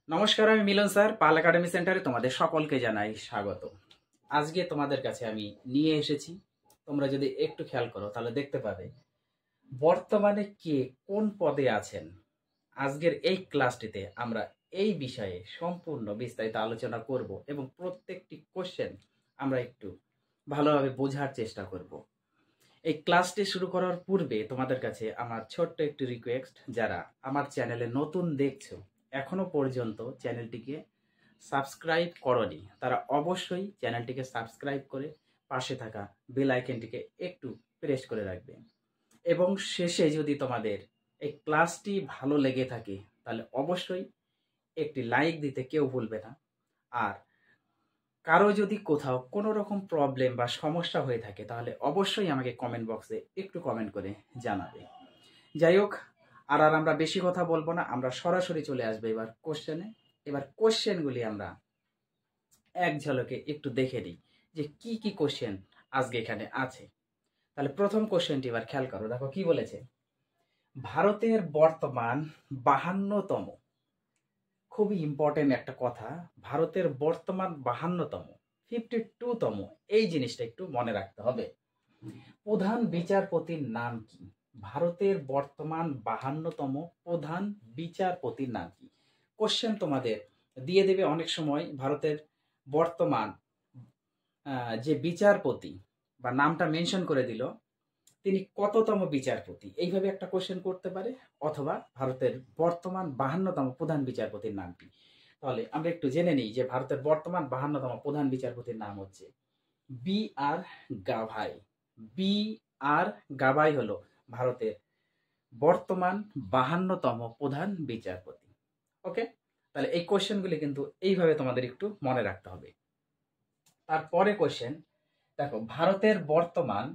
নমস্কার, আমি মিলন স্যার, পাল একাডেমি সেন্টারে তোমাদের সকলকে জানাই স্বাগত। আজকে তোমাদের কাছে আমি নিয়ে এসেছি, তোমরা যদি একটু খেয়াল করো তাহলে দেখতে পাবে বর্তমানে কে কোন পদে আছেন। আজকের এই ক্লাসটিতে আমরা এই বিষয়ে সম্পূর্ণ বিস্তারিত আলোচনা করব এবং প্রত্যেকটি কোশ্চেন আমরা একটু ভালোভাবে বোঝার চেষ্টা করব। এই ক্লাসটি শুরু করার পূর্বে তোমাদের কাছে আমার ছোট্ট একটি রিকোয়েস্ট, যারা আমার চ্যানেলে নতুন দেখছো, এখনো পর্যন্ত চ্যানেলটিকে সাবস্ক্রাইব করনি, তারা অবশ্যই চ্যানেলটিকে সাবস্ক্রাইব করে পাশে থাকা বেল আইকনটিকে একটু প্রেস করে রাখবে। এবং শেষে যদি তোমাদের এই ক্লাসটি ভালো লেগে থাকে তাহলে অবশ্যই একটি লাইক দিতে কেউ ভুলবে না। আর কারো যদি কোথাও কোনো রকম প্রবলেম বা সমস্যা হয়ে থাকে তাহলে অবশ্যই আমাকে কমেন্ট বক্সে একটু কমেন্ট করে জানাবে। যাই হোক, আর আমরা বেশি কথা বলবো না, আমরা সরাসরি চলে আসবো এবার কোশ্চেনে। এবার কোশ্চেনগুলি আমরা এক ঝলকে একটু দেখে নিই যে কি কি কোশ্চেন আজকে এখানে আছে। তাহলে প্রথম কোশ্চেনটি এবার খেয়াল করো, দেখো কি বলেছে। ভারতের বর্তমান 52তম, খুবই ইম্পর্টেন্ট একটা কথা, ভারতের বর্তমান 52তম 52তম, এই জিনিসটা একটু মনে রাখতে হবে। প্রধান বিচারপতির নাম কি? ভারতের বর্তমান 52তম প্রধান বিচারপতির নাম কি? কোশ্চেন তোমাদের দিয়ে দেবে অনেক সময় ভারতের বর্তমান যে বিচারপতি বা নামটা মেনশন করে দিল, তিনি কততম বিচারপতি, এইভাবে একটা কোশ্চেন করতে পারে। অথবা ভারতের বর্তমান 52তম প্রধান বিচারপতির নাম কি? তাহলে আমরা একটু জেনে নিই যে ভারতের বর্তমান 52তম প্রধান বিচারপতির নাম হচ্ছে বি আর গাভাই। বি আর গাভাই হলো ভারতের বর্তমান 52তম প্রধান বিচারপতি। ওকে, তাহলে এই কোশ্চেনগুলি কিন্তু এইভাবে তোমাদের একটু মনে রাখতে হবে। তারপরে কোশ্চেন দেখো, ভারতের বর্তমান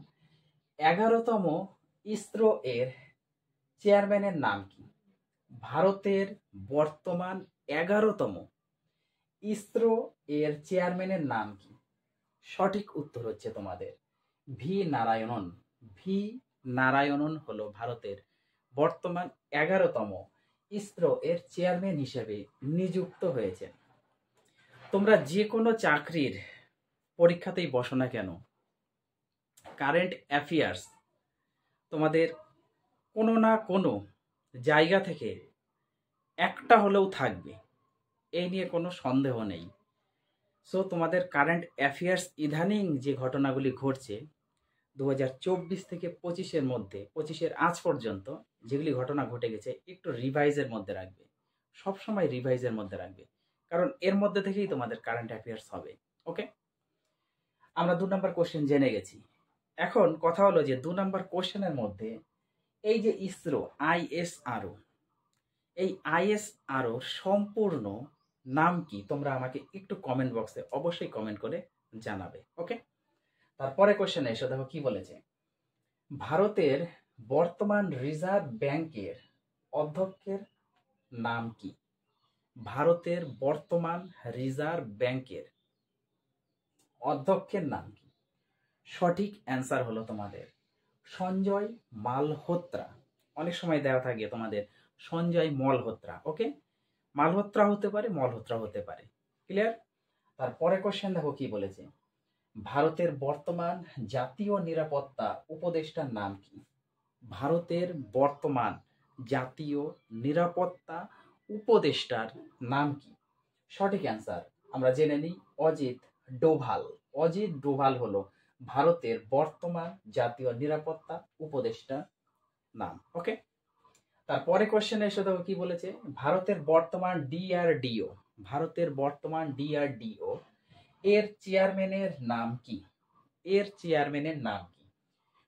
11তম ইসরো এর চেয়ারম্যানের নাম কি? ভারতের বর্তমান 11তম ইসরো এর চেয়ারম্যানের নাম কি? সঠিক উত্তর হচ্ছে তোমাদের ভি নারায়ণন। ভি নারায়ণন হলো ভারতের বর্তমান 11তম ইসরো এর চেয়ারম্যান হিসেবে নিযুক্ত হয়েছেন। তোমরা যে কোনো চাকরির পরীক্ষাতেই বসো না কেন, কারেন্ট অ্যাফেয়ার্স তোমাদের কোনো না কোনো জায়গা থেকে একটা হলেও থাকবে, এই নিয়ে কোনো সন্দেহ নেই। সো তোমাদের কারেন্ট অ্যাফেয়ার্স ইদানিং যে ঘটনাগুলি ঘটছে 2024 থেকে 25-এর মধ্যে, 25-এর আজ পর্যন্ত যেগুলি ঘটনা ঘটে গেছে, একটু রিভাইজের মধ্যে রাখবে, সবসময় রিভাইজের মধ্যে রাখবে, কারণ এর মধ্যে থেকেই তোমাদের কারেন্ট অ্যাফেয়ার্স হবে। ওকে, আমরা 2 নম্বর কোশ্চেন জেনে গেছি। এখন কথা হলো যে 2 নম্বর কোশ্চেনের মধ্যে এই যে ইসরো আইএসআরও, এই আইএসআরও সম্পূর্ণ নাম কি? তোমরা আমাকে একটু কমেন্ট বক্সে অবশ্যই কমেন্ট করে জানাবে। ওকে, তারপরে কোশ্চেনে এসে দেখো কি বলেছে। ভারতের বর্তমান রিজার্ভ ব্যাংকের অধ্যক্ষের নাম কি? ভারতের বর্তমান রিজার্ভ ব্যাংকের অধ্যক্ষের নাম কি? সঠিক অ্যান্সার হলো তোমাদের সঞ্জয় মালহোত্রা। অনেক সময় দেওয়া থাকে তোমাদের সঞ্জয় মলহোত্রা। ওকে, মালহোত্রা হতে পারে, মলহোত্রা হতে পারে। ক্লিয়ার? তারপরে কোশ্চেন দেখো কি বলেছে। ভারতের বর্তমান জাতীয় নিরাপত্তা উপদেষ্টার নাম কি? ভারতের বর্তমান জাতীয় নিরাপত্তা উপদেষ্টার নাম কি? সঠিক অ্যান্সার আমরা জেনে নিই অজিত ডোভাল। অজিত ডোভাল হলো ভারতের বর্তমান জাতীয় নিরাপত্তা উপদেষ্টার নাম। ওকে, তারপরে কোশ্চেনে এসে দেখো কি বলেছে। ভারতের বর্তমান ডিআরডিও, ভারতের বর্তমান ডিআরডিও এর চেয়ারম্যানের নাম কি? এর চেয়ারম্যানের নাম কি?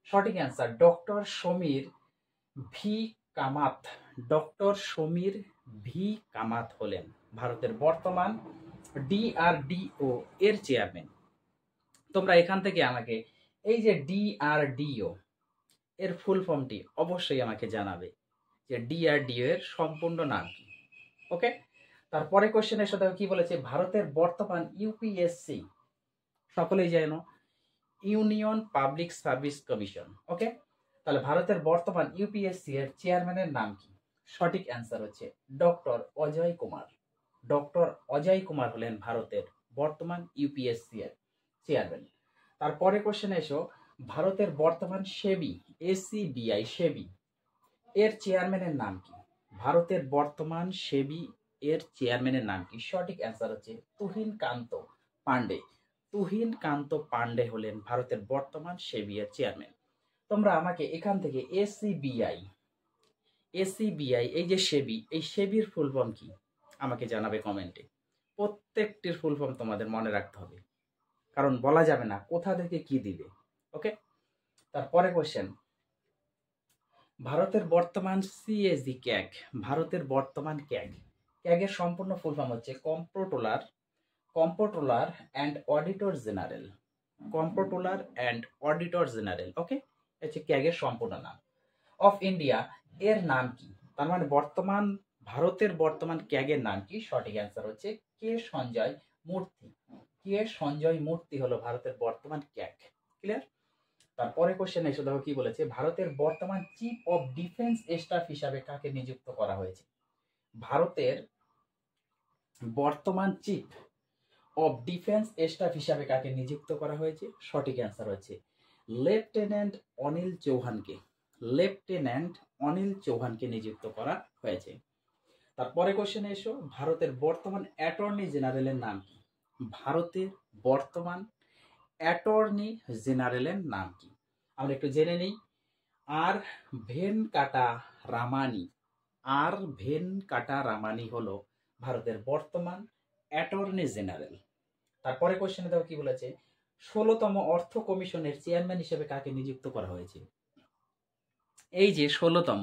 সঠিক answer doctor Samir V Kamat. Doctor Samir V Kamat হলেন ভারতের বর্তমান ডিআরডিও এর চেয়ারম্যান। তোমরা এখান থেকে আমাকে এই যে ডিআরডিও এর ফুল ফর্মটি অবশ্যই আমাকে জানাবে যে ডিআরডিও এর সম্পূর্ণ নাম কি। ওকে, তারপরে কোশ্চেনের সাথে কি বলেছে। ভারতের বর্তমান ইউপিএসসি, সকলেই জানো ইউনিয়ন পাবলিক সার্ভিস কমিশন। ওকে, তাহলে ভারতের বর্তমান ইউপিএসসি এর চেয়ারম্যানের নাম কি? সঠিক অ্যান্সার হচ্ছে ডক্টর অজয় কুমার। ডক্টর অজয় কুমার হলেন ভারতের বর্তমান ইউপিএসসি এর চেয়ারম্যান। তারপরে কোশ্চেন এসো, ভারতের বর্তমান সেবি এসিবিআই সেবি এর চেয়ারম্যানের নাম কি? ভারতের বর্তমান সেবি এর চেয়ারম্যানের নাম কি? সঠিক অ্যান্সার হচ্ছে তুহিন কান্ত পান্ডে। তুহিন কান্ত পান্ডে হলেন ভারতের বর্তমান সেবি এর চেয়ারম্যান। তোমরা আমাকে এখান থেকে এসিবিআই এই যে সেবি, এই সেবির ফুল ফর্ম কি আমাকে জানাবে কমেন্টে। প্রত্যেকটির ফুল ফর্ম তোমাদের মনে রাখতে হবে, কারণ বলা যাবে না কোথা থেকে কি দিবে। ওকে, তারপরে কোশ্চেন, ভারতের বর্তমান সিএজি ক্যাগ, ভারতের বর্তমান ক্যাগের সম্পূর্ণ ফুল ফর্ম হচ্ছে comptroller and auditor general. Comptroller and auditor general, okay, হচ্ছে ক্যাগের সম্পূর্ণ নাম। অফ ইন্ডিয়া এর নাম কি? তার মানে বর্তমান ভারতের বর্তমান ক্যাগের নাম কি? সঠিক অ্যান্সার হচ্ছে কে সঞ্জয় মূর্তি। কে সঞ্জয় মূর্তি হলো ভারতের বর্তমান ক্যাগ। ক্লিয়ার? তারপরে কোশ্চেন এসে দেখো কি বলেছে, ভারতের বর্তমান চিফ অফ ডিফেন্স স্টাফ হিসাবে কাকে নিযুক্ত করা হয়েছে? ভারতের বর্তমান চিফ অফ ডিফেন্স স্টাফ হিসাবে কাকে নিযুক্ত করা হয়েছে? সঠিক অ্যান্সার হচ্ছে লেফটেন্যান্ট অনিল চৌহানকে। লেফটেন্যান্ট অনিল চৌহানকে নিযুক্ত করা হয়েছে। তারপরে কোশ্চেনে এসো, ভারতের বর্তমান অ্যাটর্নি জেনারেলের নাম কি? ভারতের বর্তমান অ্যাটর্নি জেনারেলের নাম কি? আমরা একটু জেনে নিই। আর ভেনকাটা রামানি হলো ভারতের বর্তমান অ্যাটর্নি জেনারেল। তারপরে কোশ্চেনে দেখো কি বলেছে, 16তম অর্থ কমিশনের চেয়ারম্যান হিসেবে কাকে নিযুক্ত করা হয়েছে? এই যে 16তম,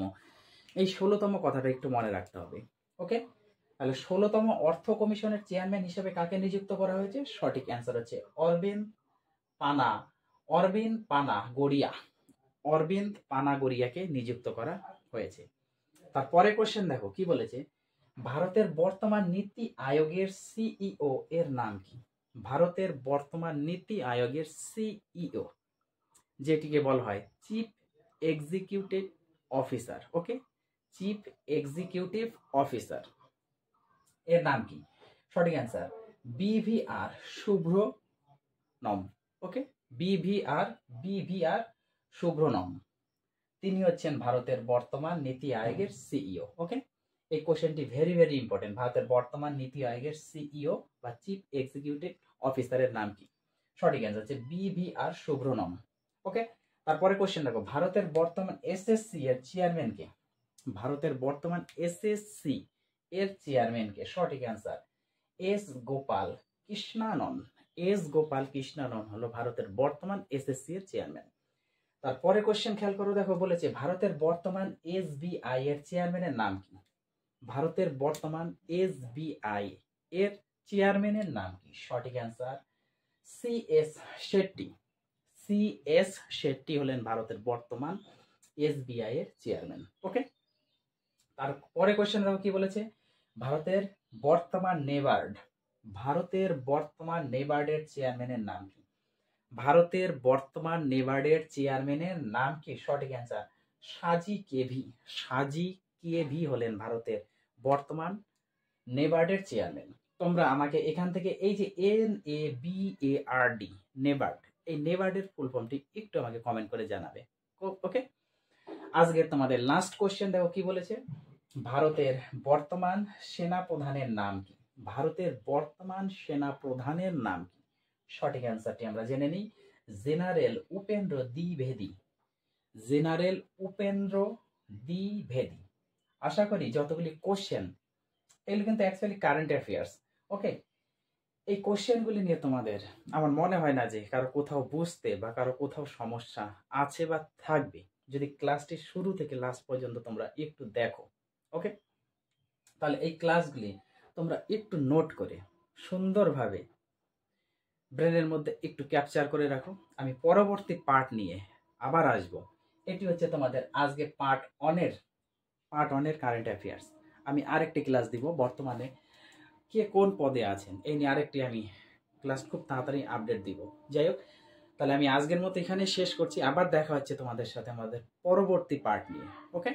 এই 16তম কথাটা একটু মনে রাখতে হবে। ওকে, তাহলে 16তম অর্থ কমিশনের চেয়ারম্যান হিসেবে কাকে নিযুক্ত করা হয়েছে? সঠিক অ্যান্সার হচ্ছে অরবিন্দ পানাগড়িয়াকে নিযুক্ত করা হয়েছে। তারপরে কোশ্চেন দেখো কি বলেছে, ভারতের বর্তমান নীতি আয়োগের সিইও এর নাম কি? ভারতের বর্তমান নীতি আয়োগের সিইও, যেটিকে বলা হয় চিফ এক্সিকিউটিভ অফিসার। ওকে, চিফ এক্সিকিউটিভ অফিসার এর নাম কি? সঠিক অ্যান্সার বিভিআর শুভ্রনম। ওকে, বিভিআর শুভ্রনম, তিনি হচ্ছেন ভারতের বর্তমান নীতি আয়োগের সিইও। ওকে, এই কোশ্চেনটি ভেরি ভেরি ইম্পর্টেন্ট। ভারতের বর্তমান নীতি আয়োগের সিইও বা চিফ এক্সিকিউটিভ অফিসারের নাম কি? সঠিক অ্যান্সার হচ্ছে বিভিআর শুভ্রনম। ওকে, তারপরে কোশ্চেন দেখো, ভারতের বর্তমান এসএসসি এর চেয়ারম্যান কে? ভারতের বর্তমান এসএসসি এর চেয়ারম্যান কে? সঠিক অ্যান্সার এস গোপাল কৃষ্ণানন হলো ভারতের বর্তমান এসএসসি এর চেয়ারম্যান। তারপরে কোশ্চেন খেয়াল করো, দেখো বলেছে ভারতের বর্তমান এসবিআই এর চেয়ারম্যানের নাম কি? ভারতের বর্তমান এসবিআই এর চেয়ারম্যানের নাম কি? সঠিক অ্যান্সার সিএস শেট্টি হলেন ভারতের বর্তমান এসবিআই এর চেয়ারম্যান। ওকে, তারপরে কোশ্চেন দেখো কি বলেছে, ভারতের বর্তমান নেবার্ডের চেয়ারম্যানের নাম কি? ভারতের বর্তমান নেবার্ডের চেয়ারম্যানের নাম কি? সঠিক অ্যান্সার সাজি কেভি হলেন ভারতের বর্তমান নেবার্ডের চেয়ারম্যান। তোমরা আমাকে এখান থেকে এই যে NABARD নেবার্ড, এই নেবার্ডের ফুল ফর্মটি একটু আমাকে কমেন্ট করে জানাবে। ওকে, আজকের তোমাদের লাস্ট কোশ্চেন দেখো কি বলেছে, ভারতের বর্তমান সেনা প্রধানের নাম কি? ভারতের বর্তমান সেনা প্রধানের নাম কি? সঠিক অ্যান্সারটি আমরা জেনে নিই, জেনারেল উপেন্দ্র দ্বিবেদী। আশা করি যতগুলি কোশ্চেন, এগুলো কিন্তু অ্যাকচুয়ালি কারেন্ট অ্যাফেয়ার্স। ওকে, এই কোশ্চেনগুলি নিয়ে তোমাদের আমার মনে হয় না যে কারো কোথাও বুঝতে বা কারো কোথাও সমস্যা আছে বা থাকবে, যদি ক্লাসটি শুরু থেকে লাস্ট পর্যন্ত তোমরা একটু দেখো। ওকে, তাহলে এই ক্লাসগুলি তোমরা একটু নোট করে সুন্দরভাবে ব্রেনের মধ্যে একটু ক্যাপচার করে রাখো। আমি পরবর্তী পার্ট নিয়ে আবার আসব। এটি হচ্ছে তোমাদের আজকে পার্ট ওয়ানের কারেন্ট অ্যাফেয়ার্স। আমি আরেকটি ক্লাস দিব বর্তমানে কে কোন পদে আছেন এই নিয়ে আরেকটি আমি ক্লাস খুব তাড়াতাড়ি আপডেট দিব। যাই হোক, তাহলে আমি আজকের মতো এখানে শেষ করছি। আবার দেখা হচ্ছে তোমাদের সাথে আমাদের পরবর্তী পার্ট নিয়ে। ওকে।